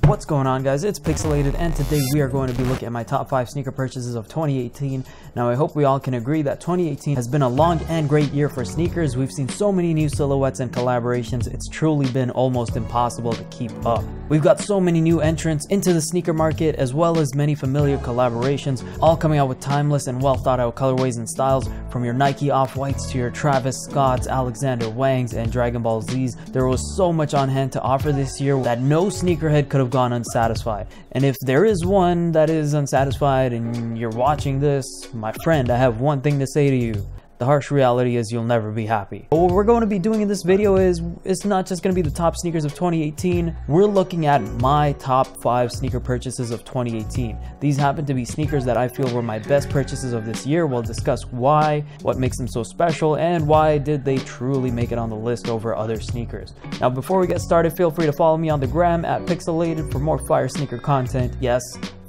What's going on, guys? It's Picsoleated, and today we are going to be looking at my top 5 sneaker purchases of 2018. Now, I hope we all can agree that 2018 has been a long and great year for sneakers. We've seen so many new silhouettes and collaborations, it's truly been almost impossible to keep up. We've got so many new entrants into the sneaker market, as well as many familiar collaborations, all coming out with timeless and well thought out colorways and styles. From your Nike Off-Whites to your Travis Scotts, Alexander Wangs, and Dragon Ball Zs, there was so much on hand to offer this year that no sneakerhead could have gone unsatisfied. And if there is one that is unsatisfied and you're watching this, my friend, I have one thing to say to you. The harsh reality is you'll never be happy. But what we're going to be doing in this video is, it's not just going to be the top sneakers of 2018. We're looking at my top 5 sneaker purchases of 2018. These happen to be sneakers that I feel were my best purchases of this year. We'll discuss why, what makes them so special, and why did they truly make it on the list over other sneakers. Now, before we get started, feel free to follow me on the gram at Picsoleated for more fire sneaker content. Yes,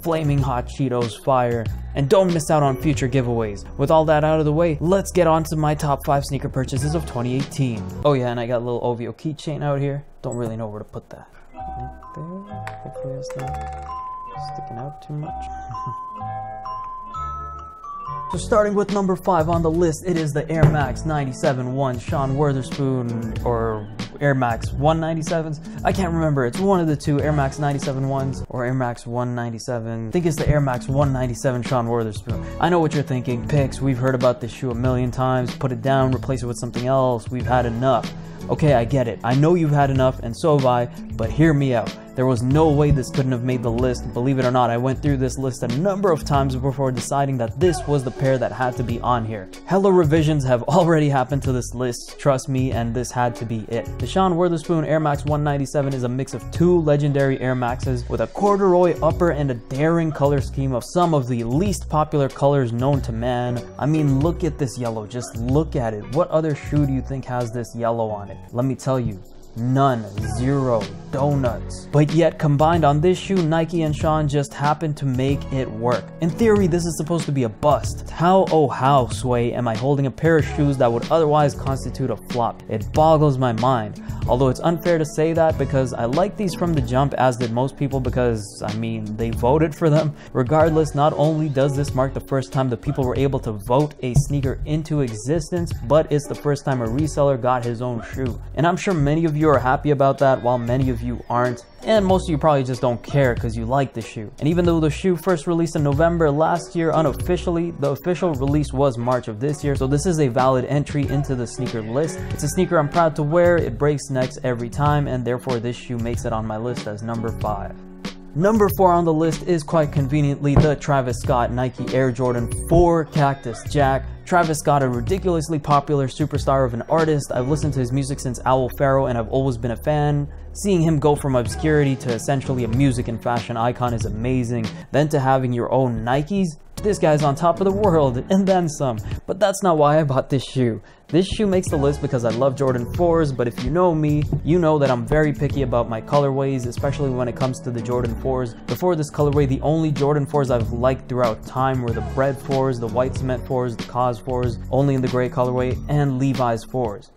flaming hot Cheetos fire. And don't miss out on future giveaways. With all that out of the way, let's get on to my top 5 sneaker purchases of 2018. Oh yeah, and I got a little OVO keychain out here. Don't really know where to put that. Right there. Hopefully it's not sticking out too much. So starting with number 5 on the list, it is the Air Max 97 Sean Wotherspoon, or Air Max 197s. I can't remember. It's one of the two, Air Max 97 ones or Air Max 197. I think it's the Air Max 197 Sean Wotherspoon. I know what you're thinking. Picks, we've heard about this shoe a million times. Put it down, replace it with something else. We've had enough. Okay, I get it. I know you've had enough, and so have I, but hear me out. There was no way this couldn't have made the list. Believe it or not, I went through this list a number of times before deciding that this was the pair that had to be on here. Hella revisions have already happened to this list, trust me, and this had to be it. The Sean Wotherspoon Air Max 197 is a mix of 2 legendary Air Maxes with a corduroy upper and a daring color scheme of some of the least popular colors known to man. I mean, look at this yellow, just look at it. What other shoe do you think has this yellow on it? Let me tell you. None. Zero. Donuts. But yet, combined on this shoe, Nike and Sean just happened to make it work. In theory, this is supposed to be a bust. How, oh how, Sway, am I holding a pair of shoes that would otherwise constitute a flop? It boggles my mind. Although it's unfair to say that, because I like these from the jump, as did most people, because, I mean, they voted for them. Regardless, not only does this mark the first time the people were able to vote a sneaker into existence, but it's the first time a reseller got his own shoe. And I'm sure many of you are happy about that, while many of you aren't. And most of you probably just don't care because you like the shoe. And even though the shoe first released in November last year unofficially, the official release was March of this year, so this is a valid entry into the sneaker list. It's a sneaker I'm proud to wear, it breaks necks every time, and therefore this shoe makes it on my list as number 5. Number 4 on the list is quite conveniently the Travis Scott Nike Air Jordan 4 Cactus Jack. Travis Scott, a ridiculously popular superstar of an artist. I've listened to his music since Owl Pharaoh and I've always been a fan. Seeing him go from obscurity to essentially a music and fashion icon is amazing. Then to having your own Nikes, this guy's on top of the world, and then some. But that's not why I bought this shoe. This shoe makes the list because I love Jordan 4s, but if you know me, you know that I'm very picky about my colorways, especially when it comes to the Jordan 4s. Before this colorway, the only Jordan 4s I've liked throughout time were the Bread 4s, the White Cement 4s, the Cause 4s, only in the gray colorway, and Levi's 4s.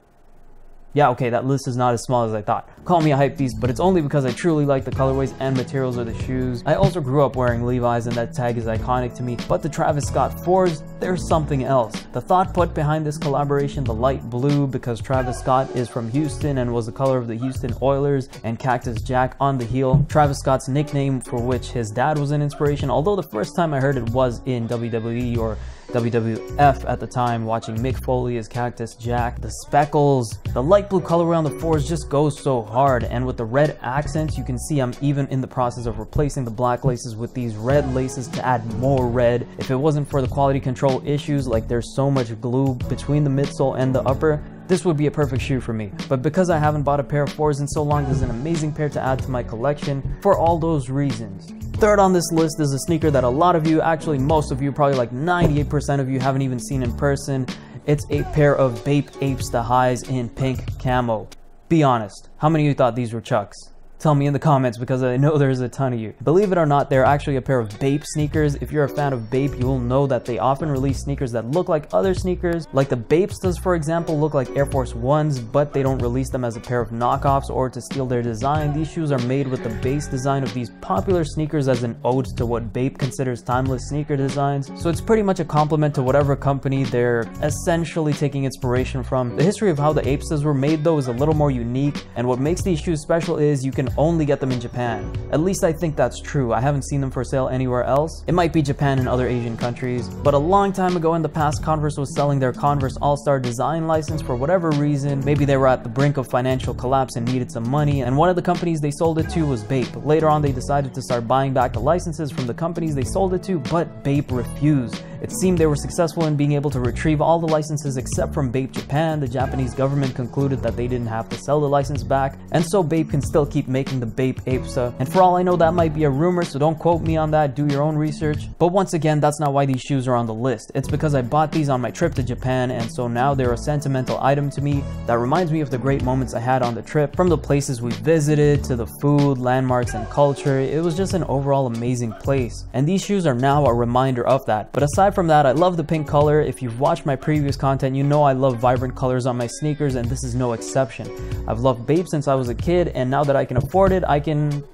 Yeah, okay, that list is not as small as I thought. Call me a hype beast, but it's only because I truly like the colorways and materials of the shoes. I also grew up wearing Levi's, and that tag is iconic to me, but the Travis Scott 4s, there's something else. The thought put behind this collaboration, the light blue, because Travis Scott is from Houston and was the color of the Houston Oilers, and Cactus Jack on the heel, Travis Scott's nickname for which his dad was an inspiration, although the first time I heard it was in WWE or WWF at the time, watching Mick Foley as Cactus Jack. The speckles, the light blue colorway on the 4s just goes so hard, and with the red accents, you can see I'm even in the process of replacing the black laces with these red laces to add more red. If it wasn't for the quality control issues, like there's so much glue between the midsole and the upper, this would be a perfect shoe for me. But because I haven't bought a pair of 4s in so long, this is an amazing pair to add to my collection for all those reasons. Third on this list is a sneaker that a lot of you, actually most of you, probably like 98% of you haven't even seen in person. It's a pair of Bape Apes the Highs in pink camo. Be honest, how many of you thought these were Chucks? Tell me in the comments, because I know there's a ton of you. Believe it or not, they're actually a pair of Bape sneakers. If you're a fan of Bape, you will know that they often release sneakers that look like other sneakers. Like the Bapestas, for example, look like Air Force Ones, but they don't release them as a pair of knockoffs or to steal their design. These shoes are made with the base design of these popular sneakers as an ode to what Bape considers timeless sneaker designs. So it's pretty much a compliment to whatever company they're essentially taking inspiration from. The history of how the Apestas were made, though, is a little more unique, and what makes these shoes special is you can only get them in Japan. At least I think that's true. I haven't seen them for sale anywhere else. It might be Japan and other Asian countries, but a long time ago in the past, Converse was selling their Converse All-Star design license for whatever reason. Maybe they were at the brink of financial collapse and needed some money, and one of the companies they sold it to was Bape. Later on, they decided to start buying back the licenses from the companies they sold it to, but Bape refused. It seemed they were successful in being able to retrieve all the licenses except from Bape Japan. The Japanese government concluded that they didn't have to sell the license back, and so Bape can still keep making the Bape Apesa. And for all I know, that might be a rumor, so don't quote me on that, do your own research. But once again, that's not why these shoes are on the list. It's because I bought these on my trip to Japan, and so now they're a sentimental item to me that reminds me of the great moments I had on the trip. From the places we visited, to the food, landmarks, and culture, it was just an overall amazing place. And these shoes are now a reminder of that. But aside from that, I love the pink color. If you've watched my previous content, you know I love vibrant colors on my sneakers, and this is no exception. I've loved Bape since I was a kid, and now that I can afford it, I can,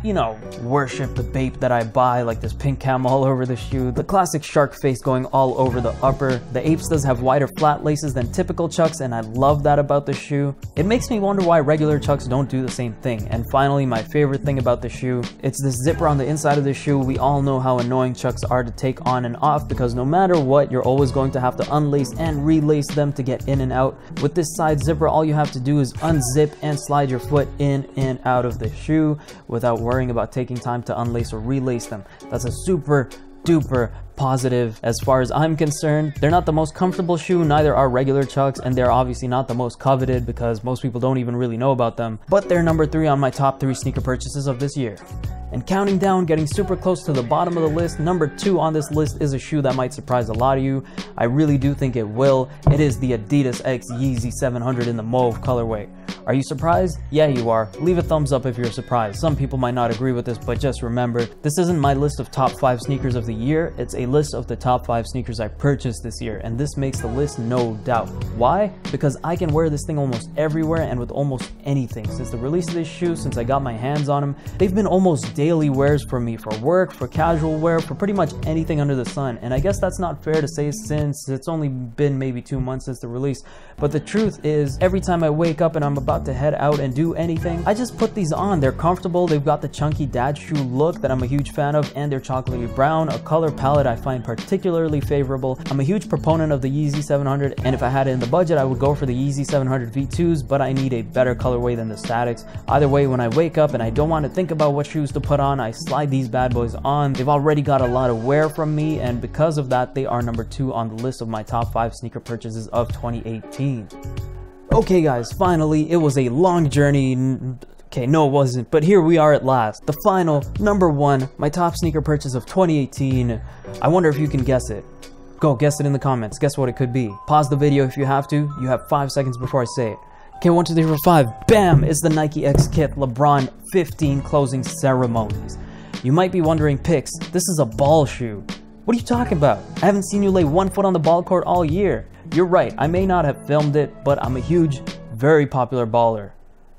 you know, worship the Bape that I buy, like this pink cam all over the shoe, the classic shark face going all over the upper. The Apestas have wider flat laces than typical Chucks, and I love that about the shoe. It makes me wonder why regular Chucks don't do the same thing. And finally, my favorite thing about the shoe, it's this zipper on the inside of the shoe. We all know how annoying Chucks are to take on and off, because no matter what, you're always going to have to unlace and relace them to get in and out. With this side zipper, all you have to do is unzip and slide your foot in and out of the shoe without worrying about taking time to unlace or relace them. That's a super duper positive as far as I'm concerned. They're not the most comfortable shoe, neither are regular Chucks, and they're obviously not the most coveted because most people don't even really know about them, but they're number 3 on my top 3 sneaker purchases of this year. And counting down, getting super close to the bottom of the list, number 2 on this list is a shoe that might surprise a lot of you. I really do think it will. It is the Adidas X Yeezy 700 in the mauve colorway. Are you surprised? Yeah, you are. Leave a thumbs up if you're surprised. Some people might not agree with this, but just remember, this isn't my list of top 5 sneakers of the year. It's a list of the top 5 sneakers I purchased this year, and this makes the list no doubt. Why? Because I can wear this thing almost everywhere and with almost anything. Since the release of this shoe, since I got my hands on them, they've been almost daily wears for me, for work, for casual wear, for pretty much anything under the sun. And I guess that's not fair to say since it's only been maybe 2 months since the release, but the truth is, every time I wake up and I'm about to head out and do anything, I just put these on. They're comfortable, they've got the chunky dad shoe look that I'm a huge fan of, and they're chocolatey brown, a color palette I find particularly favorable. I'm a huge proponent of the Yeezy 700, and if I had it in the budget, I would go for the Yeezy 700 V2s, but I need a better colorway than the Statics. Either way, when I wake up and I don't want to think about what shoes to put on, I slide these bad boys on. They've already got a lot of wear from me, and because of that, they are number 2 on the list of my top 5 sneaker purchases of 2018. Okay guys, finally, it was a long journey. Okay, no it wasn't, but here we are at last. The final, number 1, my top sneaker purchase of 2018. I wonder if you can guess it. Go, guess it in the comments. Guess what it could be. Pause the video if you have to. You have 5 seconds before I say it. Okay, 1, 2, 3, 4, 5. Bam! It's the Nike X Kith LeBron 15 closing ceremonies. You might be wondering, Pix, this is a ball shoe. What are you talking about? I haven't seen you lay 1 foot on the ball court all year. You're right, I may not have filmed it, but I'm a huge, very popular baller.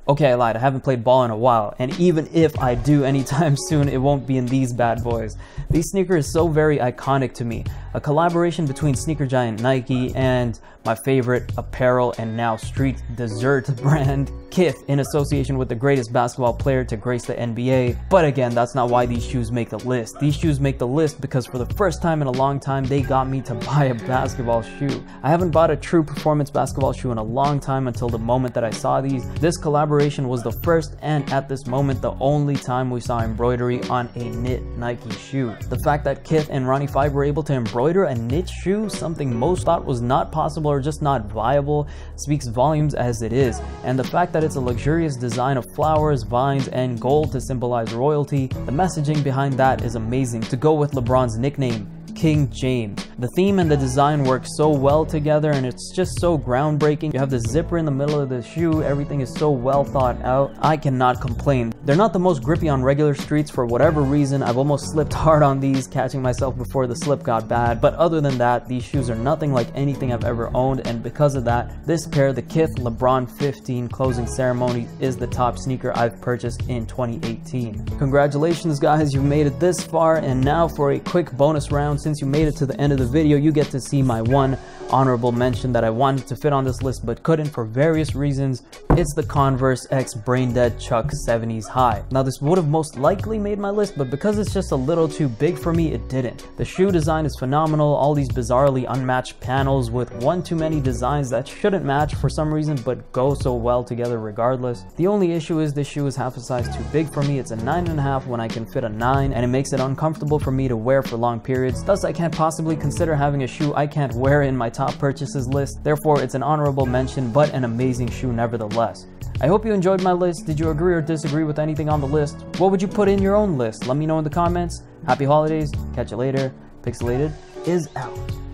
Okay, I lied, I haven't played ball in a while, and even if I do anytime soon, it won't be in these bad boys. These sneakers are so very iconic to me. A collaboration between sneaker giant Nike and my favorite apparel and now street dessert brand, Kith, in association with the greatest basketball player to grace the NBA. But again, that's not why these shoes make the list. These shoes make the list because for the first time in a long time, they got me to buy a basketball shoe. I haven't bought a true performance basketball shoe in a long time until the moment that I saw these. This collaboration was the first and at this moment the only time we saw embroidery on a knit Nike shoe. The fact that Kith and Ronnie Fieg were able to embroider a knit shoe, something most thought was not possible or just not viable, speaks volumes as it is. And the fact that it's a luxurious design of flowers, vines, and gold to symbolize royalty, the messaging behind that is amazing. To go with LeBron's nickname, King James. The theme and the design work so well together, and it's just so groundbreaking. You have the zipper in the middle of the shoe, everything is so well thought out. I cannot complain. They're not the most grippy on regular streets for whatever reason. I've almost slipped hard on these, catching myself before the slip got bad, but other than that, these shoes are nothing like anything I've ever owned, and because of that, this pair, the Kith LeBron 15 Closing Ceremony, is the top sneaker I've purchased in 2018. Congratulations guys, you've made it this far, and now for a quick bonus round. Since you made it to the end of the video, you get to see my one honorable mention that I wanted to fit on this list but couldn't for various reasons. It's the Converse X Braindead Chuck 70s High. Now this would have most likely made my list, but because it's just a little too big for me, it didn't. The shoe design is phenomenal, all these bizarrely unmatched panels with one too many designs that shouldn't match for some reason but go so well together regardless. The only issue is this shoe is half a size too big for me. It's a 9.5 when I can fit a 9, and it makes it uncomfortable for me to wear for long periods. Thus I can't possibly consider having a shoe I can't wear in my top purchases list. Therefore it's an honorable mention, but an amazing shoe nevertheless. I hope you enjoyed my list. Did you agree or disagree with anything on the list? What would you put in your own list? Let me know in the comments. Happy holidays. Catch you later. Picsoleated is out.